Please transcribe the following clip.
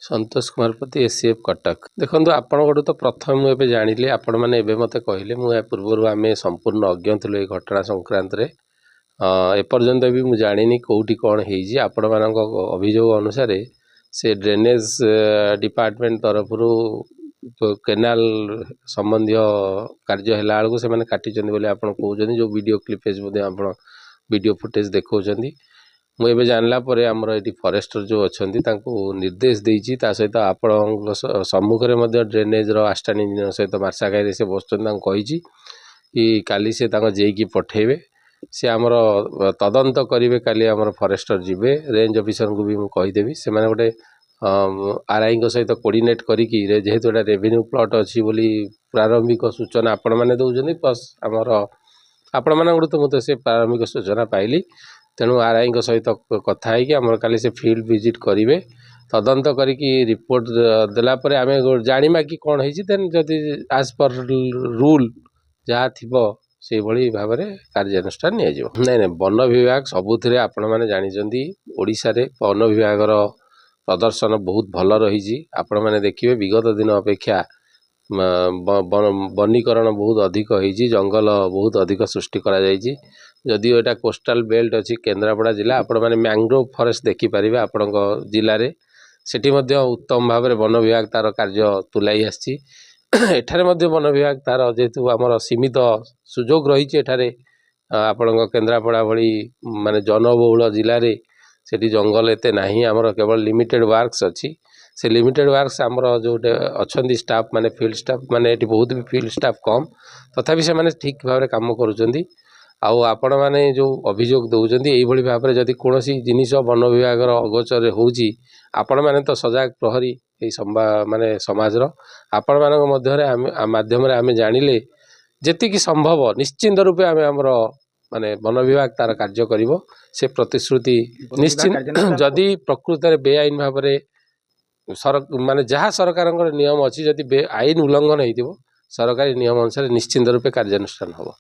संतोष कुमार पति एसीएफ कटक देखो आपण तो प्रथम मुझे जानी आपण मैंने मत कहले मुझे पूर्व आम संपूर्ण अज्ञ थी ये घटना संक्रांत रे एपर्यंत भी मुझे जानी कौटी कौन हो आपण मान अभियोग अनुसार से ड्रेनेज डिपार्टमेंट तरफ केनाल संबंधी कार्य है बेलू से काटी कहते जो वीडियो क्लिपेज वीडियो फुटेज देखा मुझे जानला आमर ये फॉरेस्टर जो अच्छा निर्देश देती सहित आपण सम्मुखें ड्रेनेज आस्टान इंजीनियर सहित मार्साघाई से बसुँच कि काली से जेकी पठेबे सी आमर तदंत करेंगे काली आमर फॉरेस्टर जीवे रेंज ऑफिसर को भी मुझेदेवी से गोटे आरआई सहित कोऑर्डिनेट करिकी जेहेतु एटा रेवेन्यू प्लॉट अच्छी बोली प्रारंभिक सूचना आपण मैंने दौरान प्लस आमर आपण मानू तो मुझे से प्रारंभिक सूचना पाइली तेणु आरआई सहित कथाई आमर काली से फील्ड विजिट करेंगे तदंत करिकी रिपोर्ट देलापर आम जाना कि कौन होती जदि आज पर रूल जहाँ थी से भली भाव में कार्यानुष्ठान नहीं नहीं वन विभाग सबुथिरे आपण मैंने जानते ओडिशा रे वन विभाग प्रदर्शन बहुत भल रही आपण मैंने देखिए विगत दिन अपेक्षा वनीकरण बहुत अधिक होती जंगल बहुत अधिक सृष्टि करा जायछि जदिओ एटा कोस्टाल बेल्ट अच्छी केन्द्रापड़ा जिला आपण मैंने मैंग्रोव फॉरेस्ट देखिपारे आपण जिले में सेठी मध्य उत्तम भाव में वन विभाग तार कार्य तुलाई आसी एठारे मध्य वन विभाग तार जेहेतु आमर सीमित सुजोग रही आपण केन्द्रापड़ा भली माने जनबहुल जिले में सेठी जंगल एते नहीं आमर केवल लिमिटेड वर्क्स अच्छी से लिमिटेड वर्क्स आमर जो अच्छा स्टाफ माने फील्ड स्टाफ माने एटी बहुत भी फील्ड स्टाफ कम तथापि से माने ठीक भाव में काम करुँच आपण मैंने जो अभियोग दौरान यही भाव में जदि कौन जिनिस वन विभाग अगोचर होची आपण मैंने तो सजग प्रहरी माने समाज आपण मान माध्यम आम जानिले जेतिकी संभव निश्चिंत रूपे आम आमर माने वन विभाग तार कार्य करिवो से प्रतिश्रुति निश्चिंत जदि प्रकृत में बेआईन भाव में माने जहाँ सरकार नियम अच्छी जदि आईन उल्लंघन हो सरकारी नियम अनुसार निश्चिंत रूपे कार्यानुष्ठान हम।